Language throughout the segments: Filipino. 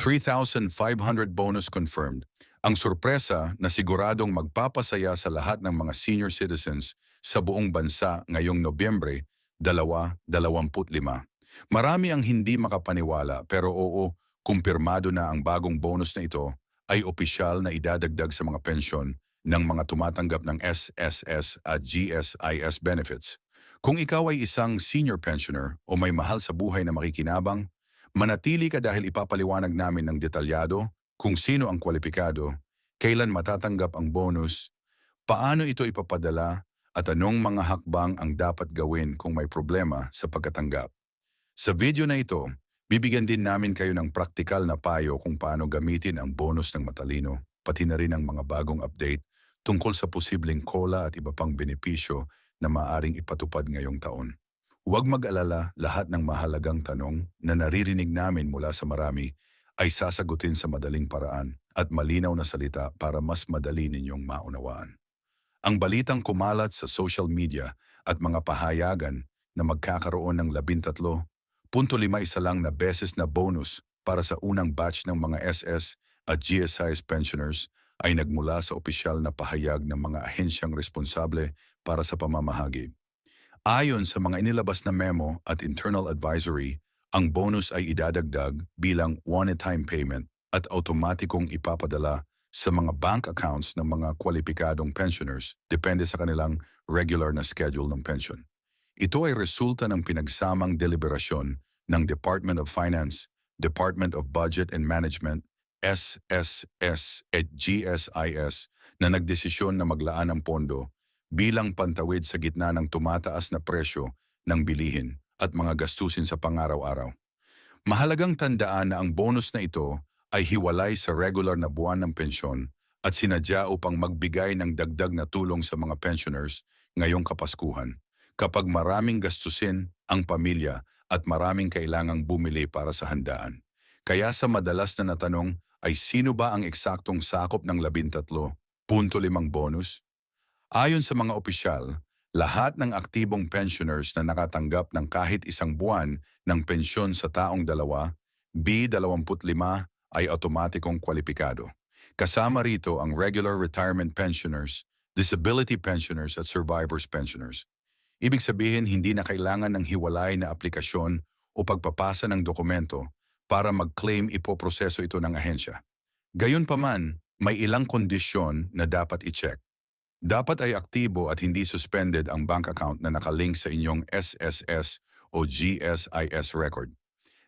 3,500 bonus confirmed. Ang sorpresa na siguradong magpapasaya sa lahat ng mga senior citizens sa buong bansa ngayong Nobyembre 2025. Marami ang hindi makapaniwala pero oo, kumpirmado na ang bagong bonus na ito ay opisyal na idadagdag sa mga pensyon ng mga tumatanggap ng SSS at GSIS benefits. Kung ikaw ay isang senior pensioner o may mahal sa buhay na makikinabang, manatili ka dahil ipapaliwanag namin ng detalyado kung sino ang kwalipikado, kailan matatanggap ang bonus, paano ito ipapadala, at anong mga hakbang ang dapat gawin kung may problema sa pagkatanggap. Sa video na ito, bibigyan din namin kayo ng praktikal na payo kung paano gamitin ang bonus ng matalino, pati na rin ang mga bagong update tungkol sa posibleng COLA at iba pang benepisyo na maaring ipatupad ngayong taon. Huwag mag-alala, lahat ng mahalagang tanong na naririnig namin mula sa marami ay sasagutin sa madaling paraan at malinaw na salita para mas madali ninyong maunawaan. Ang balitang kumalat sa social media at mga pahayagan na magkakaroon ng 13.51 lang na beses na bonus para sa unang batch ng mga SS at GSIS pensioners ay nagmula sa opisyal na pahayag ng mga ahensyang responsable para sa pamamahagi. Ayon sa mga inilabas na memo at internal advisory, ang bonus ay idadagdag bilang one-time payment at automatikong ipapadala sa mga bank accounts ng mga kwalipikadong pensioners depende sa kanilang regular na schedule ng pension. Ito ay resulta ng pinagsamang deliberasyon ng Department of Finance, Department of Budget and Management, SSS at GSIS na nagdesisyon na maglaan ng pondo bilang pantawid sa gitna ng tumataas na presyo ng bilihin at mga gastusin sa pangaraw-araw. Mahalagang tandaan na ang bonus na ito ay hiwalay sa regular na buwan ng pensyon at sinadya upang magbigay ng dagdag na tulong sa mga pensioners ngayong Kapaskuhan, kapag maraming gastusin ang pamilya at maraming kailangang bumili para sa handaan. Kaya sa madalas na natanong ay sino ba ang eksaktong sakop ng 13.5 bonus? Ayon sa mga opisyal, lahat ng aktibong pensioners na nakatanggap ng kahit isang buwan ng pensyon sa taong dalawa, B25 ay otomatikong kwalipikado. Kasama rito ang regular retirement pensioners, disability pensioners at survivors pensioners. Ibig sabihin hindi na kailangan ng hiwalay na aplikasyon o pagpapasa ng dokumento para mag-claim ipoproseso ito ng ahensya. Gayunpaman, may ilang kondisyon na dapat i-check. Dapat ay aktibo at hindi suspended ang bank account na nakalink sa inyong SSS o GSIS record.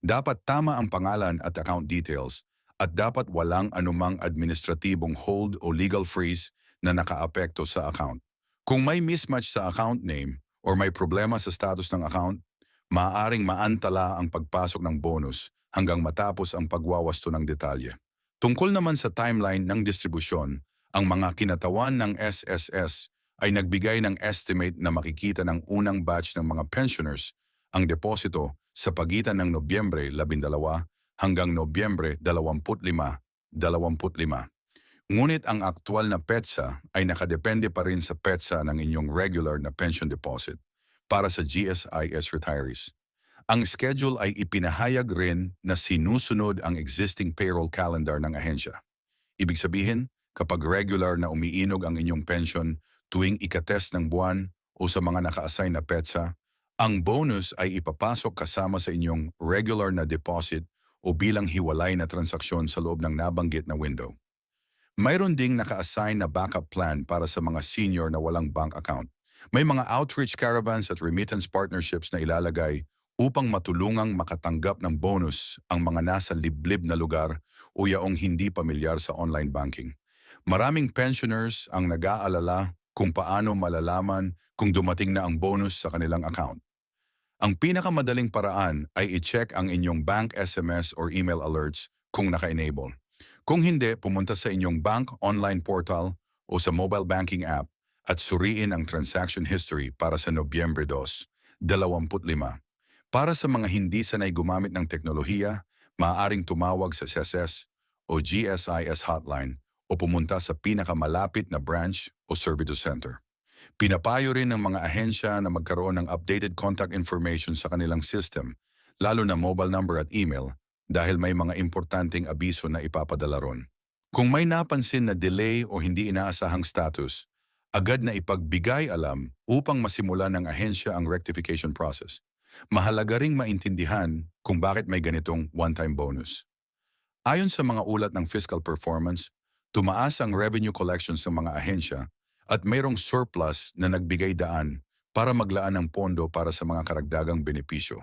Dapat tama ang pangalan at account details at dapat walang anumang administratibong hold o legal freeze na nakaapekto sa account. Kung may mismatch sa account name or may problema sa status ng account, maaaring maantala ang pagpasok ng bonus hanggang matapos ang pagwawasto ng detalye. Tungkol naman sa timeline ng distribusyon, ang mga kinatawan ng SSS ay nagbigay ng estimate na makikita ng unang batch ng mga pensioners ang deposito sa pagitan ng Nobyembre 12 hanggang Nobyembre 25. Ngunit ang aktwal na petsa ay nakadepende pa rin sa petsa ng inyong regular na pension deposit para sa GSIS retirees. Ang schedule ay ipinahayag rin na sinusunod ang existing payroll calendar ng ahensya. Ibig sabihin, kapag regular na umiinog ang inyong pension tuwing ikatest ng buwan o sa mga naka-assign na petsa, ang bonus ay ipapasok kasama sa inyong regular na deposit o bilang hiwalay na transaksyon sa loob ng nabanggit na window. Mayroon ding naka-assign na backup plan para sa mga senior na walang bank account. May mga outreach caravans at remittance partnerships na ilalagay upang matulungang makatanggap ng bonus ang mga nasa liblib na lugar o yaong hindi pamilyar sa online banking. Maraming pensioners ang nag-aalala kung paano malalaman kung dumating na ang bonus sa kanilang account. Ang pinakamadaling paraan ay i-check ang inyong bank SMS or email alerts kung naka-enable. Kung hindi, pumunta sa inyong bank online portal o sa mobile banking app at suriin ang transaction history para sa Nobyembre 2, 25. Para sa mga hindi sanay gumamit ng teknolohiya, maaaring tumawag sa SSS o GSIS hotline o pumunta sa pinakamalapit na branch o service center. Pinapayo rin ng mga ahensya na magkaroon ng updated contact information sa kanilang system, lalo na mobile number at email, dahil may mga importanteng abiso na ipapadala ron. Kung may napansin na delay o hindi inaasahang status, agad na ipagbigay alam upang masimulan ng ahensya ang rectification process. Mahalaga ring maintindihan kung bakit may ganitong one-time bonus. Ayon sa mga ulat ng fiscal performance, tumaas ang revenue collections ng mga ahensya at mayroong surplus na nagbigay daan para maglaan ng pondo para sa mga karagdagang benepisyo.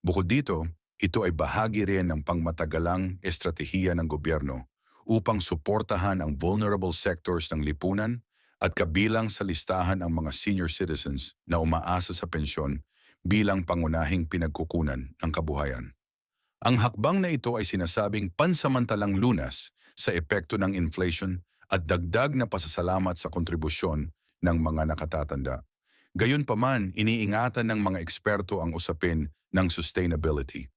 Bukod dito, ito ay bahagi rin ng pangmatagalang estratehiya ng gobyerno upang suportahan ang vulnerable sectors ng lipunan at kabilang sa listahan ang mga senior citizens na umaasa sa pensyon bilang pangunahing pinagkukunan ng kabuhayan. Ang hakbang na ito ay sinasabing pansamantalang lunas sa epekto ng inflation at dagdag na pasasalamat sa kontribusyon ng mga nakatatanda. Gayunpaman, iniingatan ng mga eksperto ang usapin ng sustainability.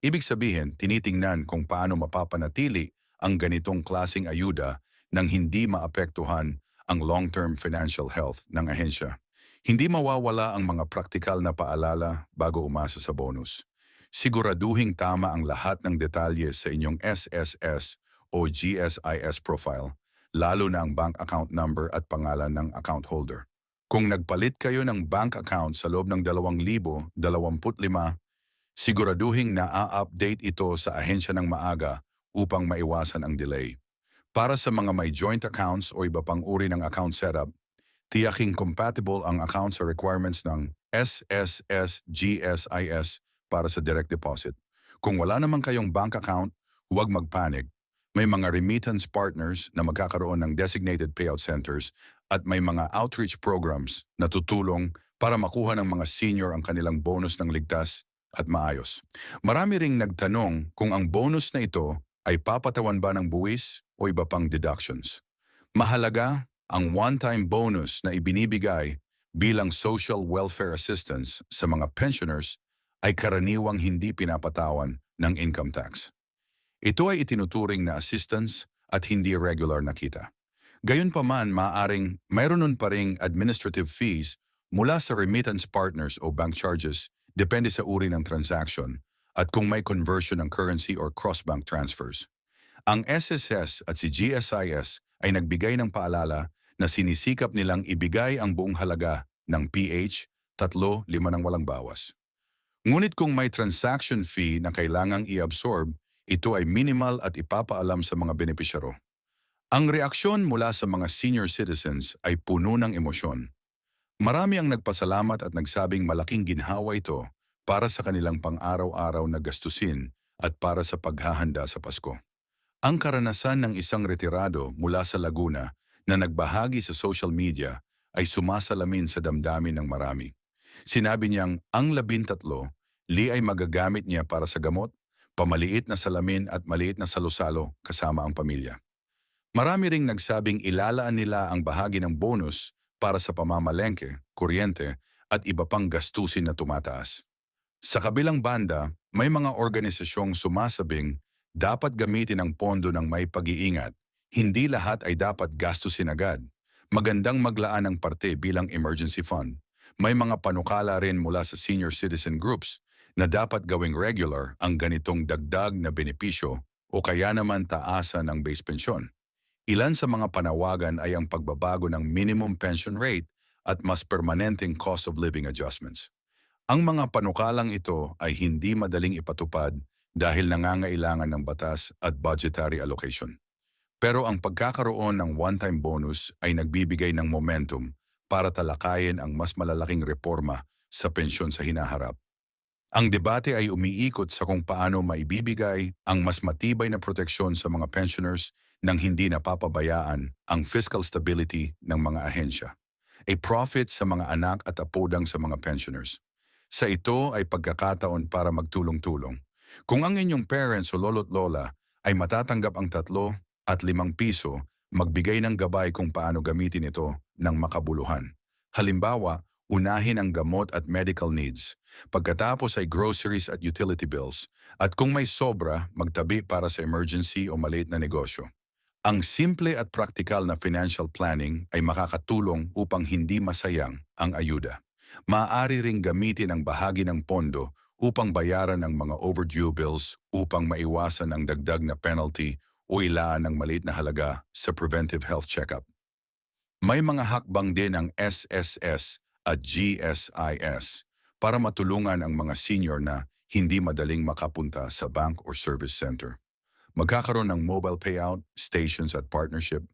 Ibig sabihin, tinitingnan kung paano mapapanatili ang ganitong klaseng ayuda nang hindi maapektuhan ang long-term financial health ng ahensya. Hindi mawawala ang mga praktikal na paalala bago umasa sa bonus. Siguraduhing tama ang lahat ng detalye sa inyong SSS o GSIS profile, lalo na ang bank account number at pangalan ng account holder. Kung nagpalit kayo ng bank account sa loob ng 2025, siguraduhing na-update ito sa ahensya ng maaga upang maiwasan ang delay. Para sa mga may joint accounts o iba pang uri ng account setup, tiyaking compatible ang account sa requirements ng SSS GSIS para sa direct deposit. Kung wala naman kayong bank account, huwag magpanik. May mga remittance partners na magkakaroon ng designated payout centers at may mga outreach programs na tutulong para makuha ng mga senior ang kanilang bonus ng ligtas at maayos. Marami ring nagtanong kung ang bonus na ito ay papatawan ba ng buwis o iba pang deductions. Mahalaga, ang one-time bonus na ibinibigay bilang social welfare assistance sa mga pensioners ay karaniwang hindi pinapatawan ng income tax. Ito ay itinuturing na assistance at hindi regular na kita. Gayunpaman, maaaring mayroon nun pa ring administrative fees mula sa remittance partners o bank charges depende sa uri ng transaction at kung may conversion ng currency or cross-bank transfers. Ang SSS at si GSIS ay nagbigay ng paalala na sinisikap nilang ibigay ang buong halaga ng PH 3-5 ng walang bawas. Ngunit kung may transaction fee na kailangang i-absorb, ito ay minimal at ipapaalam sa mga benepisyaro. Ang reaksyon mula sa mga senior citizens ay puno ng emosyon. Marami ang nagpasalamat at nagsabing malaking ginhawa ito para sa kanilang pang-araw-araw na gastusin at para sa paghahanda sa Pasko. Ang karanasan ng isang retirado mula sa Laguna na nagbahagi sa social media ay sumasalamin sa damdamin ng marami. Sinabi niyang ang 13 ay magagamit niya para sa gamot, pamaliit na salamin at maliit na salusalo kasama ang pamilya. Marami ring nagsabing ilalaan nila ang bahagi ng bonus para sa pamamalengke, kuryente at iba pang gastusin na tumataas. Sa kabilang banda, may mga organisasyong sumasabing dapat gamitin ang pondo ng may pag-iingat. Hindi lahat ay dapat gastusin agad. Magandang maglaan ng parte bilang emergency fund. May mga panukala rin mula sa senior citizen groups na dapat gawing regular ang ganitong dagdag na benepisyo o kaya naman taasan ng base pensyon. Ilan sa mga panawagan ay ang pagbabago ng minimum pension rate at mas permanenteng cost of living adjustments. Ang mga panukalang ito ay hindi madaling ipatupad dahil nangangailangan ng batas at budgetary allocation. Pero ang pagkakaroon ng one-time bonus ay nagbibigay ng momentum para talakayin ang mas malalaking reforma sa pensyon sa hinaharap. Ang debate ay umiikot sa kung paano maibibigay ang mas matibay na proteksyon sa mga pensioners nang hindi napapabayaan ang fiscal stability ng mga ahensya. A profit sa mga anak at apodang sa mga pensioners. Sa ito ay pagkakataon para magtulong-tulong. Kung ang inyong parents o lolo't lola ay matatanggap ang 3 at 5 piso, magbigay ng gabay kung paano gamitin ito ng makabuluhan. Halimbawa, unahin ang gamot at medical needs. Pagkatapos ay groceries at utility bills. At kung may sobra, magtabi para sa emergency o maliit na negosyo. Ang simple at praktikal na financial planning ay makakatulong upang hindi masayang ang ayuda. Maaari ring gamitin ang bahagi ng pondo upang bayaran ang mga overdue bills upang maiwasan ang dagdag na penalty o ilaan ng maliit na halaga sa preventive health checkup. May mga hakbang din ang SSS at GSIS para matulungan ang mga senior na hindi madaling makapunta sa bank or service center. Magkakaroon ng mobile payout, stations at partnership